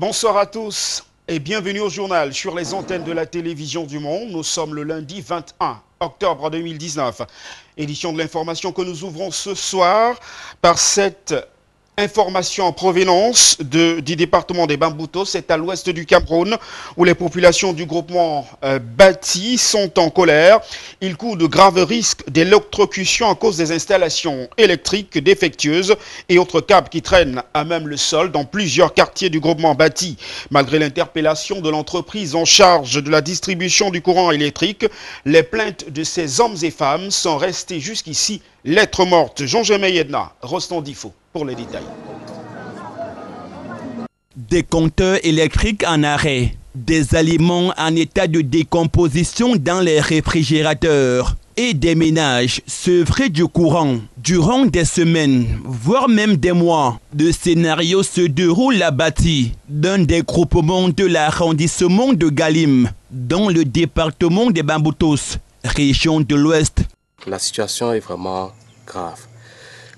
Bonsoir à tous et bienvenue au journal sur les antennes de la télévision du Monde. Nous sommes le lundi 21 octobre 2019. Édition de l'information que nous ouvrons ce soir par cette information en provenance du département des Bamboutos, c'est à l'ouest du Cameroun, où les populations du groupement Bati sont en colère. Ils courent de graves risques d'électrocution à cause des installations électriques défectueuses et autres câbles qui traînent à même le sol dans plusieurs quartiers du groupement Bati. Malgré l'interpellation de l'entreprise en charge de la distribution du courant électrique, les plaintes de ces hommes et femmes sont restées jusqu'ici lettres mortes. Jean-Germain Yedna, Rostan Difo pour les détails. Des compteurs électriques en arrêt, des aliments en état de décomposition dans les réfrigérateurs et des ménages sevrés du courant durant des semaines, voire même des mois. Le scénario se déroule à Bati, d'un des groupements de l'arrondissement de Galim, dans le département des Bamboutos, région de l'Ouest. La situation est vraiment grave.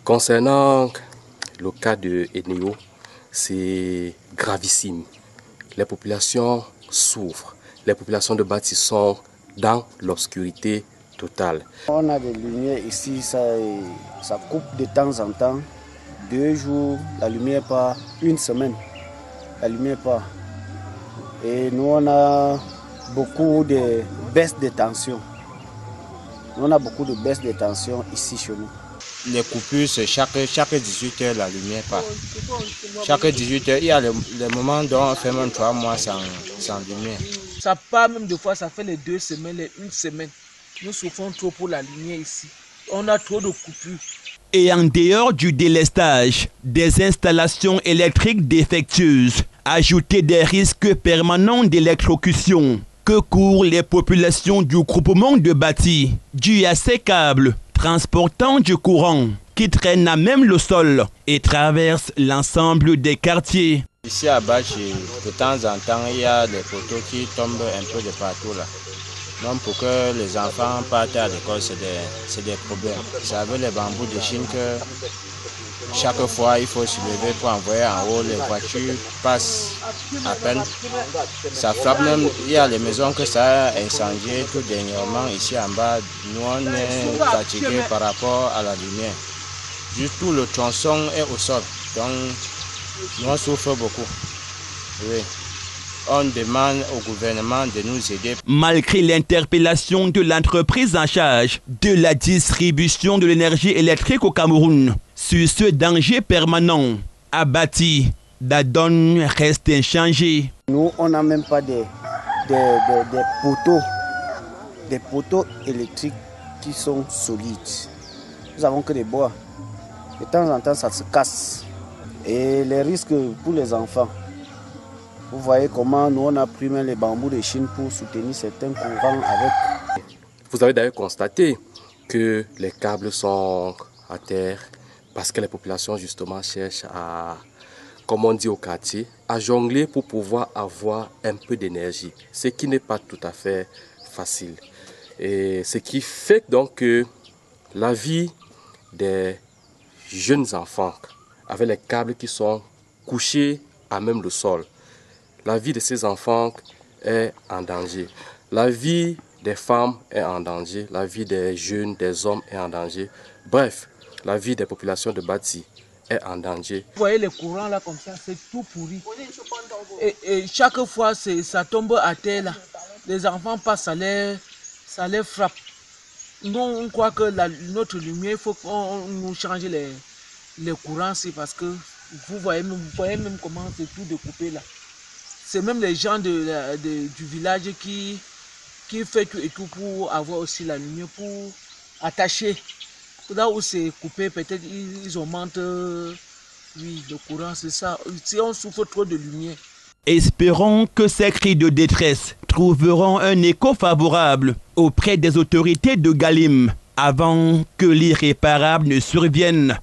Concernant le cas de Eneo, c'est gravissime. Les populations souffrent. Les populations de Bati sont dans l'obscurité totale. On a des lumières ici, ça coupe de temps en temps. 2 jours, la lumière part. 1 semaine, la lumière part. Et nous, on a beaucoup de baisse de tension. On a beaucoup de baisse de tension ici chez nous. Les coupures, c'est chaque 18 heures, la lumière part. Chaque 18 heures, il y a les moments dont on fait même 3 mois sans lumière. Ça part même des fois, ça fait les 2 semaines, les 1 semaine. Nous souffrons trop pour la lumière ici. On a trop de coupures. Et en dehors du délestage, des installations électriques défectueuses, ajouter des risques permanents d'électrocution que courent les populations du groupement de Bati, dû à ces câbles transportant du courant qui traînent à même le sol et traversent l'ensemble des quartiers. Ici à Bati, de temps en temps, il y a des poteaux qui tombent un peu de partout là. Donc pour que les enfants partent à l'école, c'est des problèmes. C'est avec les bambous de Chine que chaque fois il faut se lever pour envoyer en haut. Les voitures passent à peine. Ça frappe même, il y a les maisons que ça a incendié tout dernièrement ici en bas. Nous on est fatigués par rapport à la lumière. Juste tout le tronçon est au sol. Donc nous on souffre beaucoup. Oui. On demande au gouvernement de nous aider. Malgré l'interpellation de l'entreprise en charge de la distribution de l'énergie électrique au Cameroun, sur ce danger permanent, à Bati, la donne reste inchangée. Nous, on n'a même pas des poteaux électriques qui sont solides. Nous avons que des bois. De temps en temps, ça se casse. Et les risques pour les enfants. Vous voyez comment nous on a pris même les bambous de Chine pour soutenir certains courants avec. Vous avez d'ailleurs constaté que les câbles sont à terre parce que les populations justement cherchent à, comme on dit au quartier, à jongler pour pouvoir avoir un peu d'énergie, ce qui n'est pas tout à fait facile. Et ce qui fait donc que la vie des jeunes enfants avec les câbles qui sont couchés à même le sol, la vie de ces enfants est en danger. La vie des femmes est en danger. La vie des jeunes, des hommes est en danger. Bref, la vie des populations de Bati est en danger. Vous voyez les courants là comme ça, c'est tout pourri. Et chaque fois, ça tombe à terre là. Les enfants passent, ça les frappe. Nous, on croit que notre lumière, il faut qu'on nous change les courants, c'est parce que vous voyez même comment c'est tout découpé là. C'est même les gens du village qui fait tout et tout pour avoir aussi la lumière, pour attacher. Là où c'est coupé, peut-être ils augmentent oui, le courant, c'est ça. Si on souffre trop de lumière. Espérons que ces cris de détresse trouveront un écho favorable auprès des autorités de Galim avant que l'irréparable ne survienne.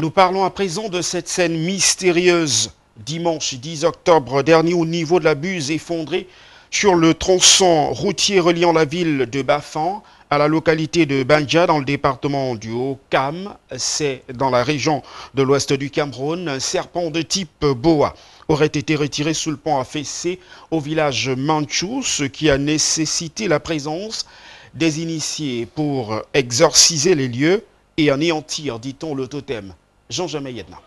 Nous parlons à présent de cette scène mystérieuse. Dimanche 10 octobre dernier, au niveau de la buse effondrée sur le tronçon routier reliant la ville de Bafan à la localité de Banja, dans le département du Haut-Kam. C'est dans la région de l'ouest du Cameroun. Un serpent de type boa aurait été retiré sous le pont affaissé au village Manchou, ce qui a nécessité la présence des initiés pour exorciser les lieux et anéantir, dit-on, le totem. Jean-Jamais Yedna.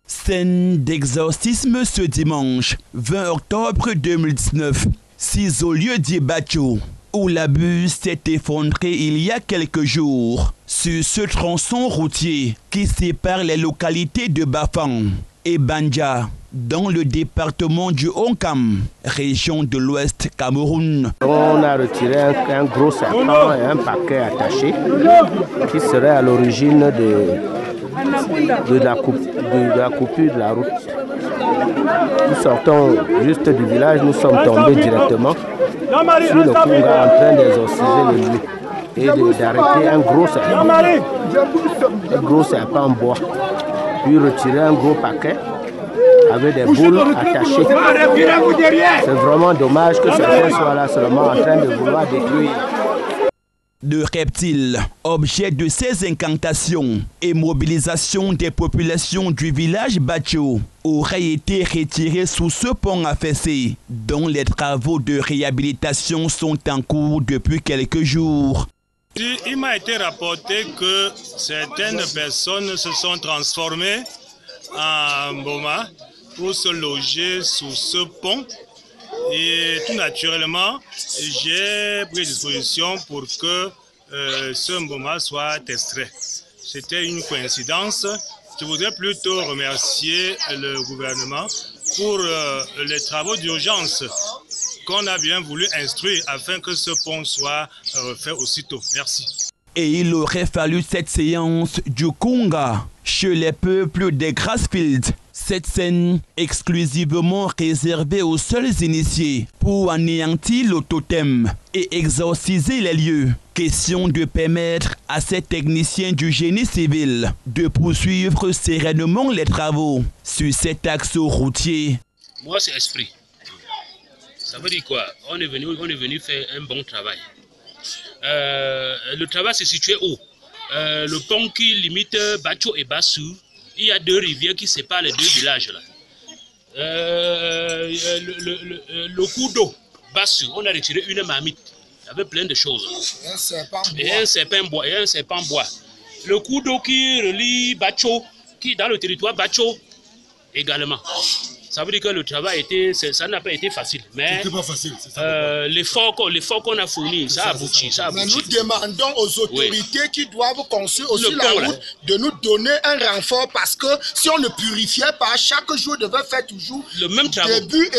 Scène d'exorcisme ce dimanche 20 octobre 2019, 6 au lieu d'Ibacho, où la bus s'est effondrée il y a quelques jours sur ce tronçon routier qui sépare les localités de Bafang et Banja, dans le département du Haut-Kam, région de l'Ouest Cameroun. On a retiré un gros serpent et un paquet attaché qui serait à l'origine de la coupure de la route. Nous sortons juste du village, nous sommes tombés directement sur le Kunga en train d'exorciser le lieu et d'arrêter un gros serpent en bois, puis retirer un gros paquet avec des boules attachées. C'est vraiment dommage que certains soient là seulement en train de vouloir détruire. De reptiles, objet de ces incantations et mobilisation des populations du village Bacho, auraient été retirés sous ce pont affaissé, dont les travaux de réhabilitation sont en cours depuis quelques jours. Il m'a été rapporté que certaines personnes se sont transformées en Mboma pour se loger sous ce pont. Et tout naturellement, j'ai pris disposition pour que ce Mboma soit extrait. C'était une coïncidence. Je voudrais plutôt remercier le gouvernement pour les travaux d'urgence qu'on a bien voulu instruire afin que ce pont soit fait aussitôt. Merci. Et il aurait fallu cette séance du Kunga chez les peuples des Grassfields. Cette scène exclusivement réservée aux seuls initiés pour anéantir le totem et exorciser les lieux. Question de permettre à ces techniciens du génie civil de poursuivre sereinement les travaux sur cet axe routier. Moi, c'est esprit. Ça veut dire quoi? On est venu faire un bon travail. Le travail se situé où? Le pont qui limite Bacho et Bassou. Il y a deux rivières qui séparent les deux villages là. Le cours d'eau, Bassou, on a retiré une marmite. Il y avait plein de choses. Et un serpent bois. Le cours d'eau qui relie Bacho, qui est dans le territoire Bacho également. Ça veut dire que le travail ça n'a pas été facile. Mais l'effort qu'on a fourni, ça a abouti. Mais nous demandons aux autorités qui doivent construire aussi la route de nous donner un renfort parce que si on ne purifiait pas, chaque jour devait faire toujours le même travail. Début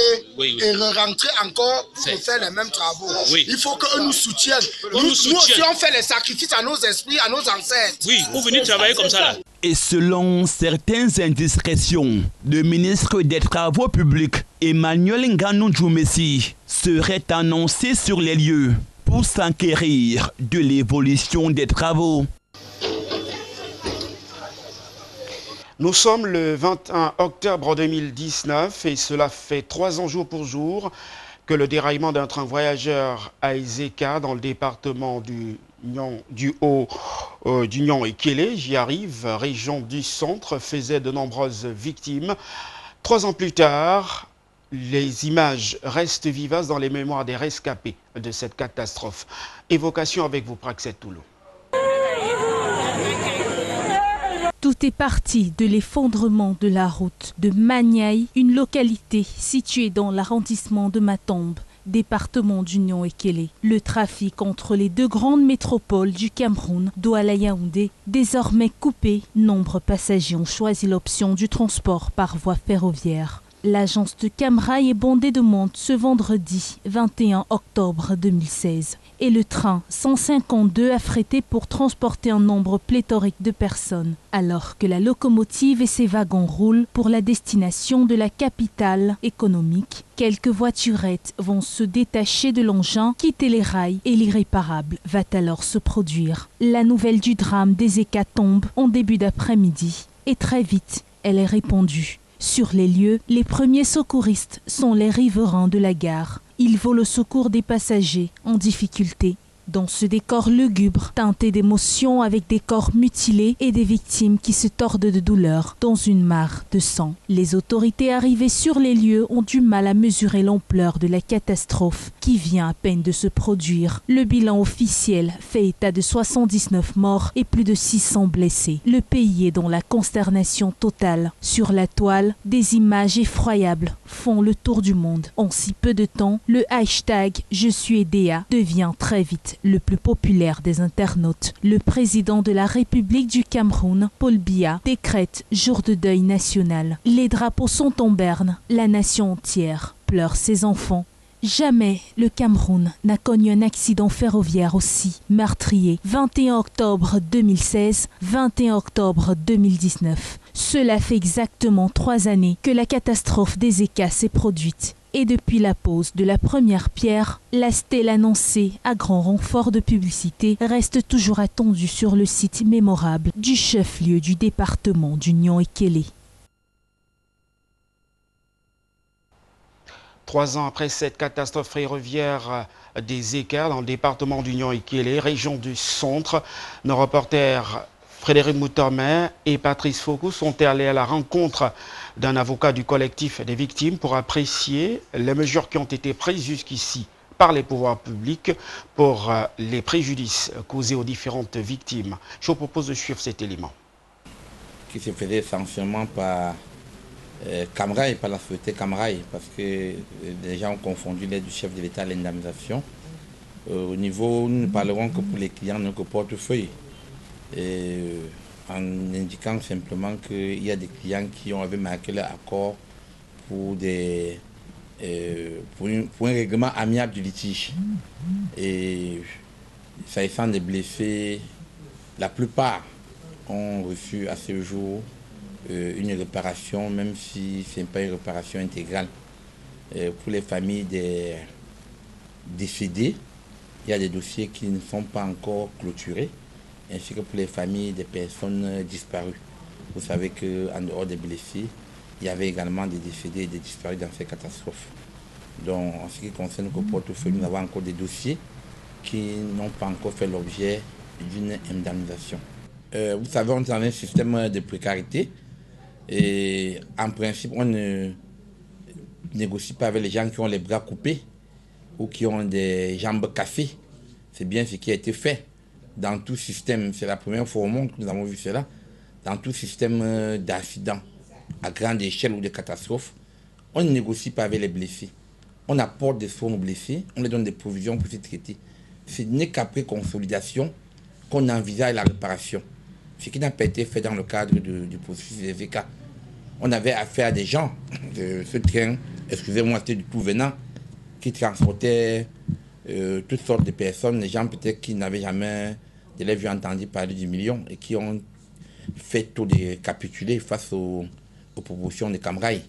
et rentrer encore pour faire les mêmes travaux. Oui. Il faut qu'eux nous soutiennent. Nous aussi, on fait les sacrifices à nos esprits, à nos ancêtres. Oui, pour venir travailler comme ça là. Et selon certaines indiscrétions, le ministre des Travaux publics, Emmanuel Nganou Djoumessi, serait annoncé sur les lieux pour s'enquérir de l'évolution des travaux. Nous sommes le 21 octobre 2019 et cela fait 3 ans jour pour jour que le déraillement d'un train voyageur à Ezeka dans le département du Nyon et Kélé, j'y arrive, région du centre, faisait de nombreuses victimes. 3 ans plus tard, les images restent vivaces dans les mémoires des rescapés de cette catastrophe. Évocation avec vous, Praxet Toulou. Tout est parti de l'effondrement de la route de Maniaï, une localité située dans l'arrondissement de Matombe, département d'Union et Kélé. Le trafic entre les deux grandes métropoles du Cameroun, Douala-Yaoundé, désormais coupé, nombreux passagers ont choisi l'option du transport par voie ferroviaire. L'agence de Camrail est bondée de monde ce vendredi 21 octobre 2016. Et le train 152 affrété pour transporter un nombre pléthorique de personnes, alors que la locomotive et ses wagons roulent pour la destination de la capitale économique. Quelques voiturettes vont se détacher de l'engin, quitter les rails et l'irréparable va alors se produire. La nouvelle du drame d'Ezeka tombe en début d'après-midi et très vite, elle est répandue Sur les lieux, les premiers secouristes sont les riverains de la gare. Ils vont au secours des passagers en difficulté. Dans ce décor lugubre, teinté d'émotions avec des corps mutilés et des victimes qui se tordent de douleur dans une mare de sang. Les autorités arrivées sur les lieux ont du mal à mesurer l'ampleur de la catastrophe qui vient à peine de se produire. Le bilan officiel fait état de 79 morts et plus de 600 blessés. Le pays est dans la consternation totale. Sur la toile, des images effroyables font le tour du monde. En si peu de temps, le hashtag « Je suis Edea » devient très vite le plus populaire des internautes. Le président de la République du Cameroun, Paul Biya, décrète jour de deuil national. Les drapeaux sont en berne, la nation entière pleure ses enfants. Jamais le Cameroun n'a connu un accident ferroviaire aussi meurtrier. 21 octobre 2016, 21 octobre 2019. Cela fait exactement 3 années que la catastrophe des Eka s'est produite. Et depuis la pose de la première pierre, la stèle annoncée à grand renfort de publicité reste toujours attendue sur le site mémorable du chef-lieu du département d'Union-Ekele. 3 ans après cette catastrophe ferroviaire des Eka dans le département d'Union-Ekele, région du centre, nos reporters Frédéric Moutomé et Patrice Foucault sont allés à la rencontre d'un avocat du collectif des victimes pour apprécier les mesures qui ont été prises jusqu'ici par les pouvoirs publics pour les préjudices causés aux différentes victimes. Je vous propose de suivre cet élément. Qui se faisait essentiellement par Camrail, par la société Camrail, parce que les gens ont confondu l'aide du chef de l'État à l'indemnisation. Au niveau, nous ne parlerons que pour les clients, non que portefeuille. En indiquant simplement qu'il y a des clients qui ont marqué leur accord pour un règlement amiable du litige. Et s'agissant des blessés, la plupart ont reçu à ce jour une réparation, même si ce n'est pas une réparation intégrale. Pour les familles des décédés, il y a des dossiers qui ne sont pas encore clôturés, ainsi que pour les familles des personnes disparues. Vous savez qu'en dehors des blessés, il y avait également des décédés et des disparus dans ces catastrophes. Donc, en ce qui concerne le portefeuille, nous avons encore des dossiers qui n'ont pas encore fait l'objet d'une indemnisation. Vous savez, on est dans un système de précarité et en principe, on ne négocie pas avec les gens qui ont les bras coupés ou qui ont des jambes cassées. C'est bien ce qui a été fait. Dans tout système, c'est la première fois au monde que nous avons vu cela, dans tout système d'accident à grande échelle ou de catastrophe, on ne négocie pas avec les blessés. On apporte des soins aux blessés, on les donne des provisions pour se traiter. Ce n'est qu'après consolidation qu'on envisage la réparation. Ce qui n'a pas été fait dans le cadre du processus des ECA. On avait affaire à des gens de ce train, excusez-moi, c'était du tout venant, qui transportaient toutes sortes de personnes, des gens peut-être qui n'avaient jamais de la vue entendu parler du million et qui ont fait tout de capituler face aux propositions de Camrail.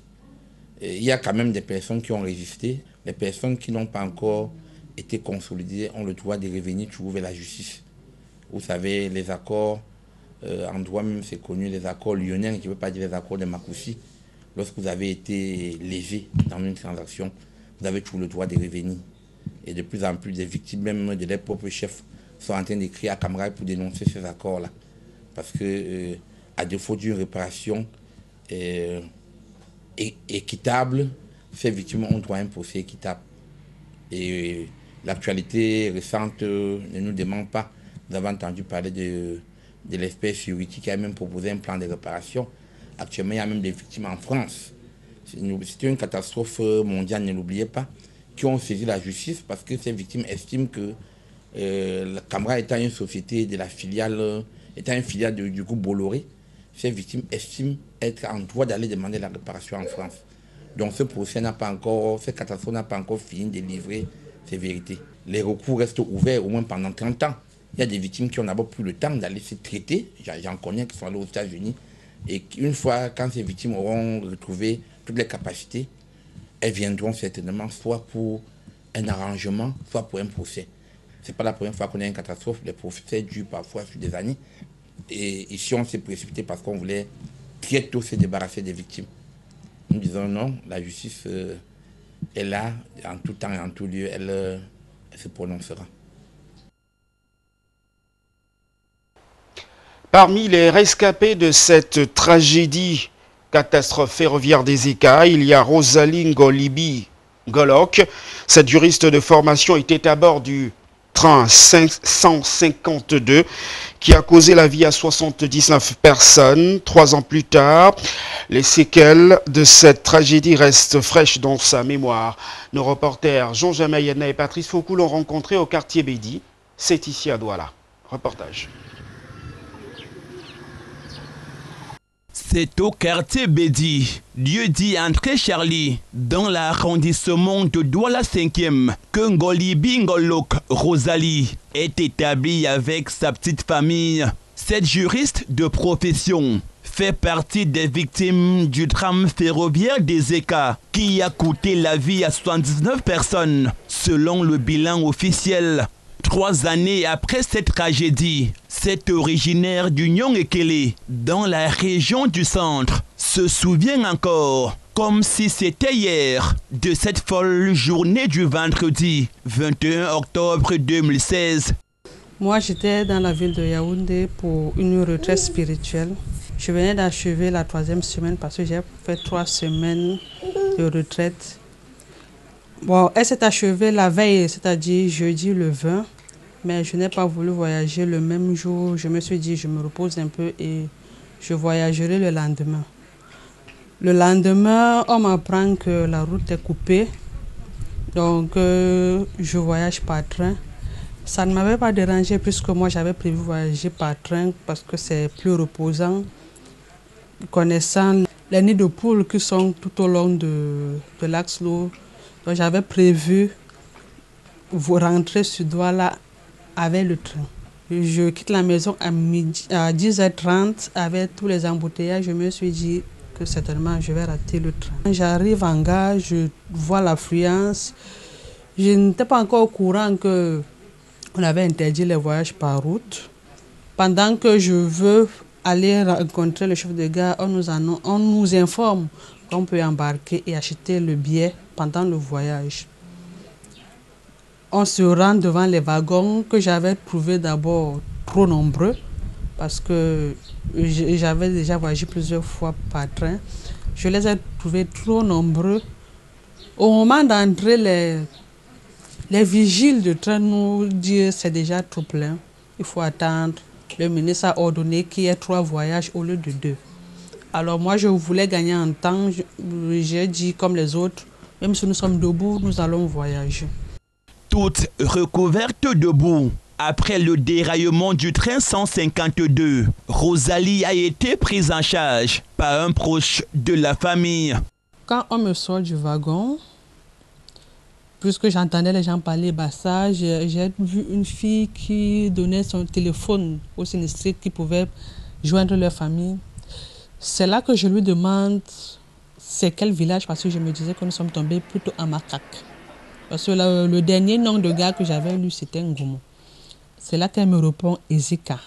Il y a quand même des personnes qui ont résisté. Les personnes qui n'ont pas encore été consolidées ont le droit de revenir trouver la justice. Vous savez, les accords, en droit même c'est connu, les accords lyonnais, je ne veux pas dire les accords de Makoussi, lorsque vous avez été lésé dans une transaction, vous avez toujours le droit de revenir. Et de plus en plus, des victimes même de leurs propres chefs sont en train d'écrire à Camrail pour dénoncer ces accords-là. Parce que, à défaut d'une réparation équitable, ces victimes ont droit à un procès équitable. Et l'actualité récente ne nous demande pas. Nous avons entendu parler de l'espèce Uriti qui a même proposé un plan de réparation. Actuellement, il y a même des victimes en France. C'était une catastrophe mondiale, ne l'oubliez pas, qui ont saisi la justice parce que ces victimes estiment que la Camrail étant une société de la filiale, étant une filiale du groupe Bolloré, ces victimes estiment être en droit d'aller demander la réparation en France. Donc ce procès n'a pas encore, cette catastrophe n'a pas encore fini de livrer ces vérités. Les recours restent ouverts au moins pendant 30 ans. Il y a des victimes qui ont d'abord plus le temps d'aller se traiter, j'en connais qui sont allés aux États-Unis, et une fois, quand ces victimes auront retrouvé toutes les capacités, elles viendront certainement soit pour un arrangement, soit pour un procès. Ce n'est pas la première fois qu'on a une catastrophe, les procès durent parfois sur des années. Et ici, on s'est précipité parce qu'on voulait très tôt se débarrasser des victimes. Nous disons non, la justice est là, en tout temps et en tout lieu, elle se prononcera. Parmi les rescapés de cette tragédie, catastrophe ferroviaire des Éca, il y a Rosalie Ngolibi Golok. Cette juriste de formation était à bord du train 552 qui a causé la vie à 79 personnes. 3 ans plus tard, les séquelles de cette tragédie restent fraîches dans sa mémoire. Nos reporters Jean-Jean Mayena et Patrice Foucault l'ont rencontré au quartier Bédi. C'est ici à Douala. Reportage. C'est au quartier Bédi, lieu dit André Charlie, dans l'arrondissement de Douala 5e, que Ngolibi Ngolok Rosalie est établie avec sa petite famille. Cette juriste de profession fait partie des victimes du drame ferroviaire des Éca qui a coûté la vie à 79 personnes, selon le bilan officiel. 3 années après cette tragédie, cet originaire d'Union Ekele, dans la région du centre, se souvient encore, comme si c'était hier, de cette folle journée du vendredi 21 octobre 2016. Moi, j'étais dans la ville de Yaoundé pour une retraite spirituelle. Je venais d'achever la 3e semaine parce que j'ai fait 3 semaines de retraite. Bon, elle s'est achevée la veille, c'est-à-dire jeudi le 20. Mais je n'ai pas voulu voyager le même jour. Je me suis dit, je me repose un peu et je voyagerai le lendemain. Le lendemain, on m'apprend que la route est coupée. Donc, je voyage par train. Ça ne m'avait pas dérangé puisque moi, j'avais prévu voyager par train parce que c'est plus reposant. Connaissant les nids de poules qui sont tout au long de l'axe lourd. Donc, j'avais prévu rentrer sur Douala avec le train. Je quitte la maison à 10h30 avec tous les embouteillages. Je me suis dit que certainement je vais rater le train. J'arrive en gare, je vois l'affluence. Je n'étais pas encore au courant qu'on avait interdit les voyages par route. Pendant que je veux aller rencontrer le chef de gare, on nous informe qu'on peut embarquer et acheter le billet pendant le voyage. On se rend devant les wagons que j'avais trouvés d'abord trop nombreux parce que j'avais déjà voyagé plusieurs fois par train. Je les ai trouvés trop nombreux. Au moment d'entrer, les vigiles de train nous disent que c'est déjà trop plein. Il faut attendre. Le ministre a ordonné qu'il y ait 3 voyages au lieu de 2. Alors moi, je voulais gagner en temps. J'ai dit comme les autres, même si nous sommes debout, nous allons voyager. Toute recouverte de boue. Après le déraillement du train 152, Rosalie a été prise en charge par un proche de la famille. Quand on me sort du wagon, puisque j'entendais les gens parler bassa, j'ai vu une fille qui donnait son téléphone aux sinistrés qui pouvaient joindre leur famille. C'est là que je lui demande c'est quel village parce que je me disais que nous sommes tombés plutôt à Macaque. Parce que le dernier nom de gars que j'avais lu, c'était Ngoumou. C'est là qu'elle me répond Ezeka.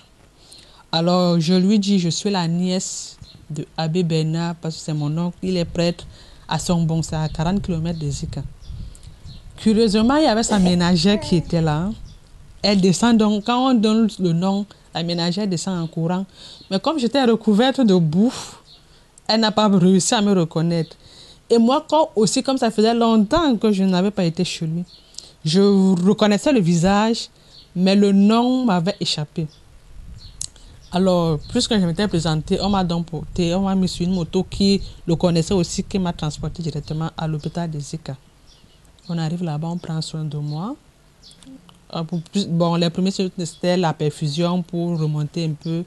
Alors, je lui dis, je suis la nièce de Abbé Bernard, parce que c'est mon oncle, il est prêtre à Songbon, c'est à 40 km d'Ezeka. Curieusement, il y avait sa ménagère qui était là. Elle descend donc, quand on donne le nom, la ménagère descend en courant. Mais comme j'étais recouverte de boue, elle n'a pas réussi à me reconnaître. Et moi, aussi, comme ça faisait longtemps que je n'avais pas été chez lui, je reconnaissais le visage, mais le nom m'avait échappé. Alors, puisque je m'étais présentée, on m'a donc porté, on m'a mis sur une moto qui le connaissait aussi, qui m'a transporté directement à l'hôpital de Zika. On arrive là-bas, on prend soin de moi. Bon, les premiers, c'était la perfusion pour remonter un peu.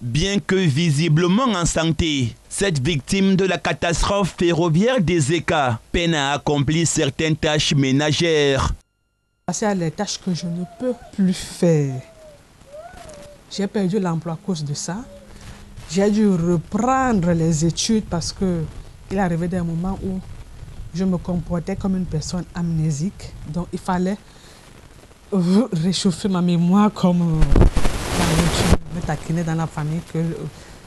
Bien que visiblement en santé, cette victime de la catastrophe ferroviaire des Éca peine à accomplir certaines tâches ménagères. C'est les tâches que je ne peux plus faire. J'ai perdu l'emploi à cause de ça. J'ai dû reprendre les études parce qu'il arrivait des moments où je me comportais comme une personne amnésique. Donc il fallait réchauffer ma mémoire comme me taquiner dans la famille que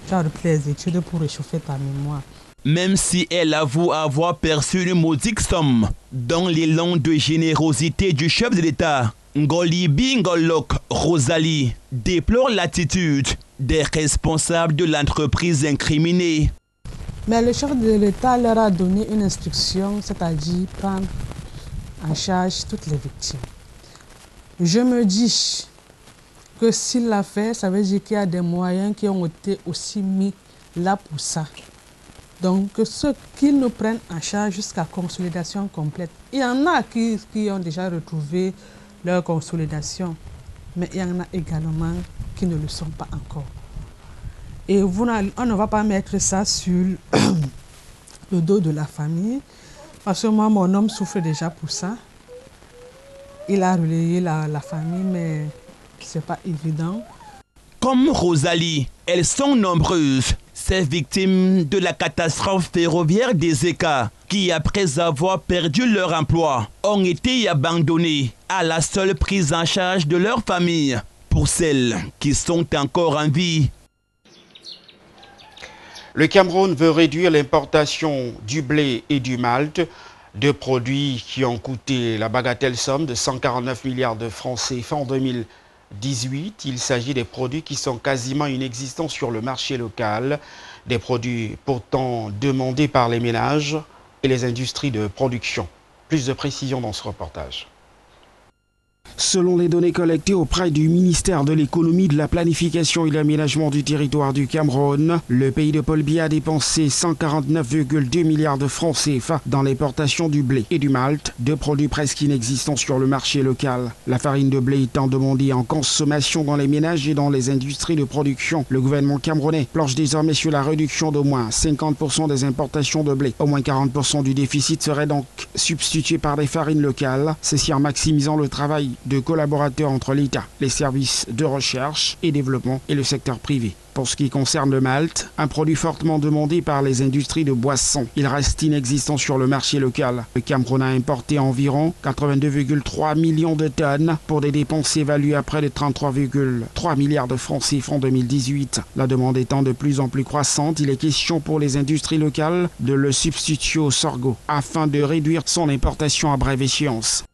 j'ai repris les études pour réchauffer ta mémoire. même si elle avoue avoir perçu une modique somme. Dans l'élan de générosité du chef de l'État, Ngolibi Ngolok Rosalie déplore l'attitude des responsables de l'entreprise incriminée. Mais le chef de l'État leur a donné une instruction, c'est-à-dire prendre en charge toutes les victimes. Je me dis que s'il l'a fait, ça veut dire qu'il y a des moyens qui ont été aussi mis là pour ça. Donc, ceux qui nous prennent en charge jusqu'à consolidation complète. Il y en a qui ont déjà retrouvé leur consolidation, mais il y en a également qui ne le sont pas encore. Et on ne va pas mettre ça sur le dos de la famille, parce que moi, mon homme souffre déjà pour ça. Il a relayé la famille, mais ce n'est pas évident. Comme Rosalie, elles sont nombreuses, ces victimes de la catastrophe ferroviaire des Éca, qui après avoir perdu leur emploi, ont été abandonnées à la seule prise en charge de leur famille. Pour celles qui sont encore en vie, le Cameroun veut réduire l'importation du blé et du malt, deux produits qui ont coûté la bagatelle somme de 149 milliards de francs CFA en 2018. Il s'agit des produits qui sont quasiment inexistants sur le marché local, des produits pourtant demandés par les ménages et les industries de production. Plus de précisions dans ce reportage. Selon les données collectées auprès du ministère de l'économie, de la planification et de l'aménagement du territoire du Cameroun, le pays de Paul Biya a dépensé 149,2 milliards de francs CFA dans l'importation du blé et du malt, deux produits presque inexistants sur le marché local. La farine de blé étant demandée en consommation dans les ménages et dans les industries de production, le gouvernement camerounais planche désormais sur la réduction d'au moins 50% des importations de blé. Au moins 40% du déficit serait donc substitué par des farines locales, ceci en maximisant le travail de collaborateurs entre l'État, les services de recherche et développement et le secteur privé. Pour ce qui concerne le malt, un produit fortement demandé par les industries de boissons, il reste inexistant sur le marché local. Le Cameroun a importé environ 82,3 millions de tonnes pour des dépenses évaluées à près de 33,3 milliards de francs CFA en 2018. La demande étant de plus en plus croissante, il est question pour les industries locales de le substituer au sorgho afin de réduire son importation à brève échéance.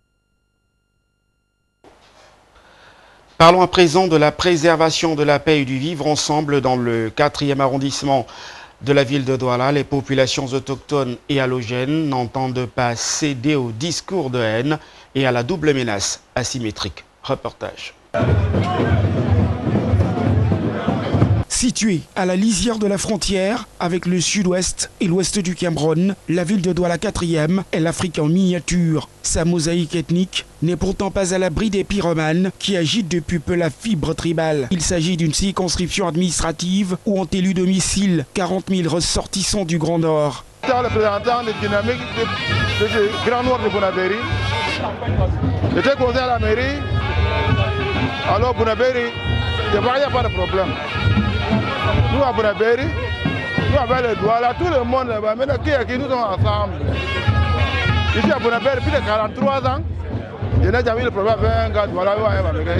Parlons à présent de la préservation de la paix et du vivre ensemble dans le 4e arrondissement de la ville de Douala. Les populations autochtones et allogènes n'entendent pas céder au discours de haine et à la double menace asymétrique. Reportage. Située à la lisière de la frontière avec le sud-ouest et l'ouest du Cameroun, la ville de Douala 4e est l'Afrique en miniature. Sa mosaïque ethnique n'est pourtant pas à l'abri des pyromanes qui agitent depuis peu la fibre tribale. Il s'agit d'une circonscription administrative où ont élu domicile 40 000 ressortissants du Grand Nord. Le représentant de dynamique du Grand Nord de Bonabéry. J'étais conseiller à la mairie. Alors Bonabéry, il n'y a pas de problème. Nous à Bonabéry, nous avec les Douala, tout le monde là-bas, mais qui nous sommes ensemble. Ici à Bonabéry, plus de 43 ans, je n'ai jamais eu de problème avec un gars de Douala.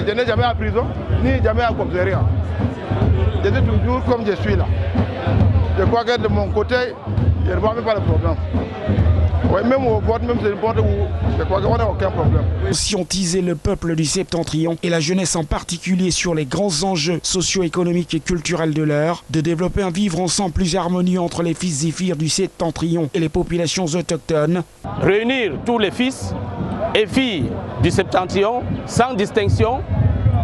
Je n'ai jamais en prison, ni jamais en commissariat. Je suis toujours comme je suis là. Je crois que de mon côté, je ne vois même pas de problème. Ouais, même au vote, même c'est n'importe où, je crois qu'on n'a aucun problème. Conscientiser le peuple du Septentrion et la jeunesse en particulier sur les grands enjeux socio-économiques et culturels de l'heure, de développer un vivre ensemble plus harmonieux entre les fils et filles du Septentrion et les populations autochtones. Réunir tous les fils et filles du Septentrion sans distinction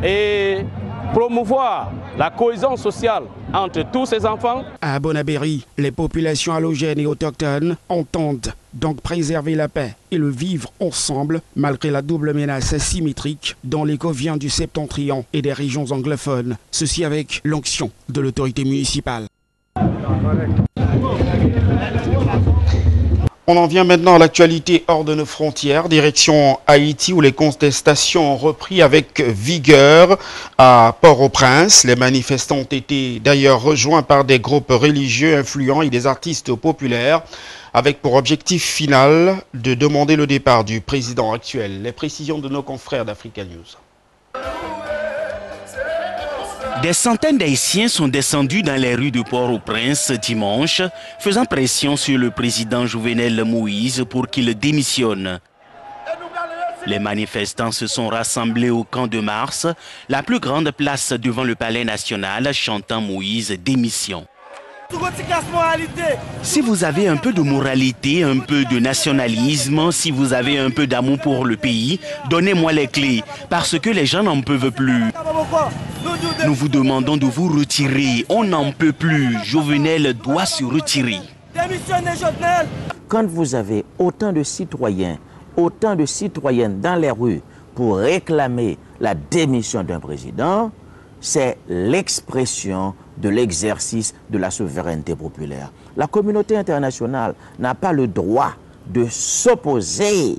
et promouvoir la cohésion sociale entre tous ces enfants. À Bonabéry, les populations allogènes et autochtones entendent donc préserver la paix et le vivre ensemble malgré la double menace asymétrique dont l'écho vient du Septentrion et des régions anglophones. Ceci avec l'onction de l'autorité municipale. On en vient maintenant à l'actualité hors de nos frontières, direction Haïti où les contestations ont repris avec vigueur à Port-au-Prince. Les manifestants ont été d'ailleurs rejoints par des groupes religieux influents et des artistes populaires avec pour objectif final de demander le départ du président actuel. Les précisions de nos confrères d'Africa News. Des centaines d'Haïtiens sont descendus dans les rues de Port-au-Prince dimanche, faisant pression sur le président Jovenel Moïse pour qu'il démissionne. Les manifestants se sont rassemblés au Camp de Mars, la plus grande place devant le Palais national, chantant Moïse démission. Si vous avez un peu de moralité, un peu de nationalisme, si vous avez un peu d'amour pour le pays, donnez-moi les clés, parce que les gens n'en peuvent plus. Nous vous demandons de vous retirer, on n'en peut plus. Jovenel doit se retirer. Quand vous avez autant de citoyens, autant de citoyennes dans les rues pour réclamer la démission d'un président, c'est l'expression de l'exercice de la souveraineté populaire. La communauté internationale n'a pas le droit de s'opposer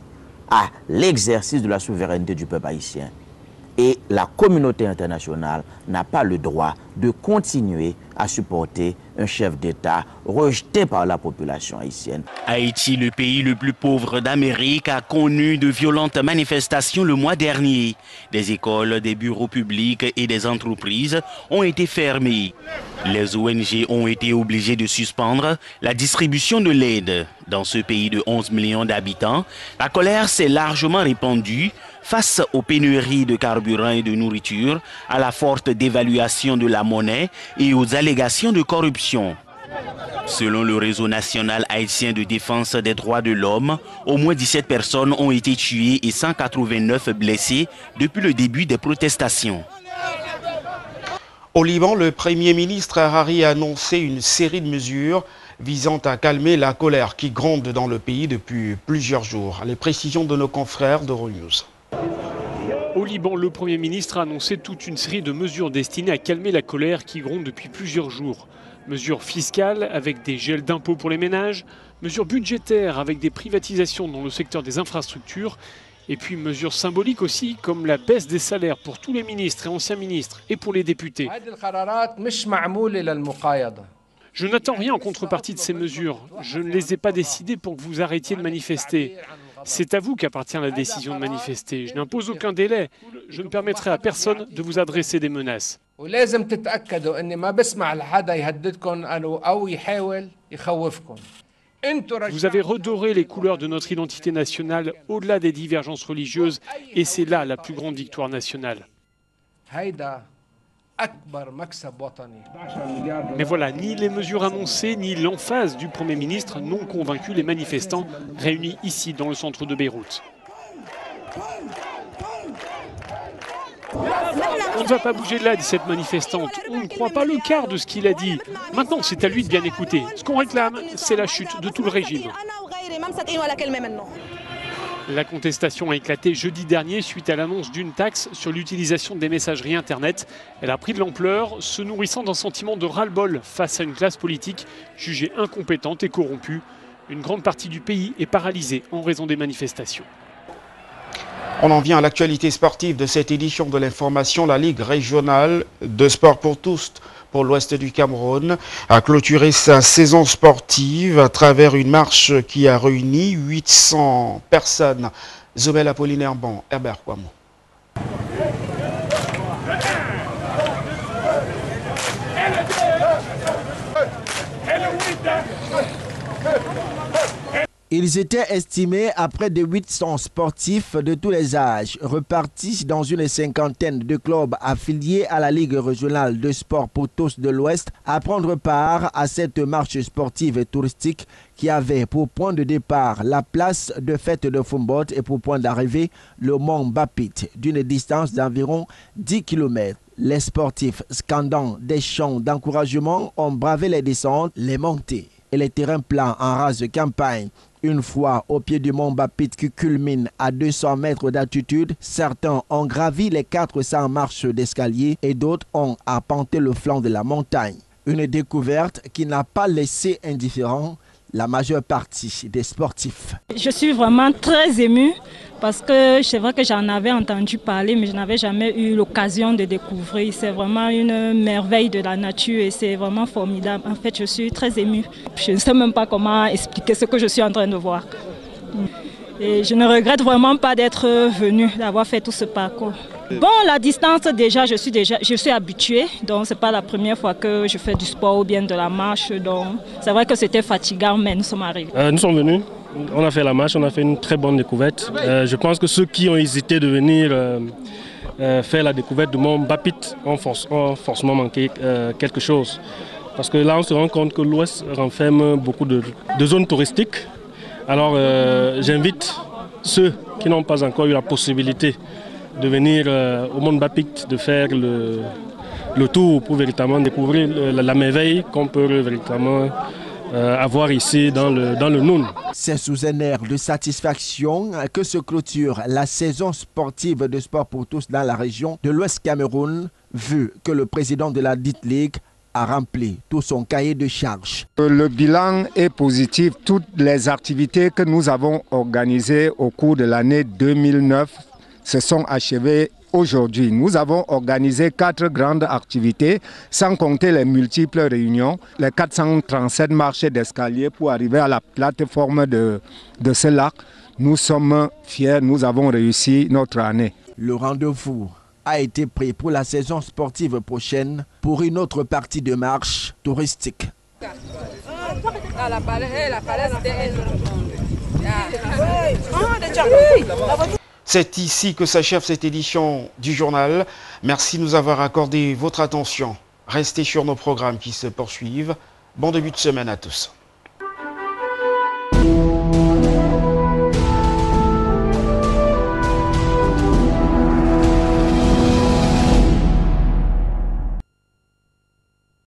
à l'exercice de la souveraineté du peuple haïtien. Et la communauté internationale n'a pas le droit de continuer à supporter un chef d'État rejeté par la population haïtienne. Haïti, le pays le plus pauvre d'Amérique, a connu de violentes manifestations le mois dernier. Des écoles, des bureaux publics et des entreprises ont été fermés. Les ONG ont été obligées de suspendre la distribution de l'aide. Dans ce pays de 11 millions d'habitants, la colère s'est largement répandue face aux pénuries de carburant et de nourriture, à la forte dévaluation de la monnaie et aux allégations de corruption. Selon le réseau national haïtien de défense des droits de l'homme, au moins 17 personnes ont été tuées et 189 blessées depuis le début des protestations. Au Liban, le Premier ministre Hariri a annoncé une série de mesures visant à calmer la colère qui gronde dans le pays depuis plusieurs jours. Les précisions de nos confrères d'Euronews. Au Liban, le Premier ministre a annoncé toute une série de mesures destinées à calmer la colère qui gronde depuis plusieurs jours. Mesures fiscales avec des gels d'impôts pour les ménages, mesures budgétaires avec des privatisations dans le secteur des infrastructures, et puis mesures symboliques aussi comme la baisse des salaires pour tous les ministres et anciens ministres et pour les députés. Je n'attends rien en contrepartie de ces mesures. Je ne les ai pas décidées pour que vous arrêtiez de manifester. C'est à vous qu'appartient la décision de manifester. Je n'impose aucun délai. Je ne permettrai à personne de vous adresser des menaces. Vous avez redoré les couleurs de notre identité nationale au-delà des divergences religieuses et c'est là la plus grande victoire nationale. Mais voilà, ni les mesures annoncées, ni l'emphase du Premier ministre n'ont convaincu les manifestants réunis ici dans le centre de Beyrouth. On ne va pas bouger de là, dit cette manifestante. On ne croit pas le quart de ce qu'il a dit. Maintenant, c'est à lui de bien écouter. Ce qu'on réclame, c'est la chute de tout le régime. La contestation a éclaté jeudi dernier suite à l'annonce d'une taxe sur l'utilisation des messageries Internet. Elle a pris de l'ampleur, se nourrissant d'un sentiment de ras-le-bol face à une classe politique jugée incompétente et corrompue. Une grande partie du pays est paralysée en raison des manifestations. On en vient à l'actualité sportive de cette édition de l'information. La Ligue régionale de sport pour tous pour l'ouest du Cameroun a clôturé sa saison sportive à travers une marche qui a réuni 800 personnes. Zobel Apollinaire Bon, Herbert Kwamo. Ils étaient estimés à près de 800 sportifs de tous les âges, repartis dans une cinquantaine de clubs affiliés à la Ligue régionale de sport pour tous de l'Ouest, à prendre part à cette marche sportive et touristique qui avait pour point de départ la place de fête de Fumbolt et pour point d'arrivée le mont Bapit, d'une distance d'environ 10 km. Les sportifs, scandant des chants d'encouragement, ont bravé les descentes, les montées et les terrains plats en rase de campagne. Une fois au pied du mont Bapit qui culmine à 200 mètres d'altitude, certains ont gravi les 400 marches d'escalier et d'autres ont arpenté le flanc de la montagne. Une découverte qui n'a pas laissé indifférent la majeure partie des sportifs. Je suis vraiment très émue parce que c'est vrai que j'en avais entendu parler mais je n'avais jamais eu l'occasion de découvrir. C'est vraiment une merveille de la nature et c'est vraiment formidable. En fait, je suis très émue. Je ne sais même pas comment expliquer ce que je suis en train de voir. Et je ne regrette vraiment pas d'être venue, d'avoir fait tout ce parcours. Bon, la distance, déjà, je suis habituée. Donc, ce n'est pas la première fois que je fais du sport ou bien de la marche. Donc, c'est vrai que c'était fatigant, mais nous sommes arrivés. Nous sommes venus, on a fait la marche, on a fait une très bonne découverte. Je pense que ceux qui ont hésité de venir faire la découverte de Mont Bapit ont forcément manqué quelque chose. Parce que là, on se rend compte que l'Ouest renferme beaucoup de zones touristiques. Alors, j'invite ceux qui n'ont pas encore eu la possibilité de venir au Mont Bapit, de faire le tour pour véritablement découvrir la merveille qu'on peut véritablement avoir ici dans le Noun. C'est sous un air de satisfaction que se clôture la saison sportive de sport pour tous dans la région de l'Ouest Cameroun, vu que le président de la dite ligue a rempli tout son cahier de charges. Le bilan est positif. Toutes les activités que nous avons organisées au cours de l'année 2009 se sont achevées aujourd'hui. Nous avons organisé 4 grandes activités, sans compter les multiples réunions, les 437 marchés d'escalier pour arriver à la plateforme de ce lac. Nous sommes fiers, nous avons réussi notre année. Le rendez-vous a été pris pour la saison sportive prochaine pour une autre partie de marche touristique. C'est ici que s'achève cette édition du journal. Merci de nous avoir accordé votre attention. Restez sur nos programmes qui se poursuivent. Bon début de semaine à tous.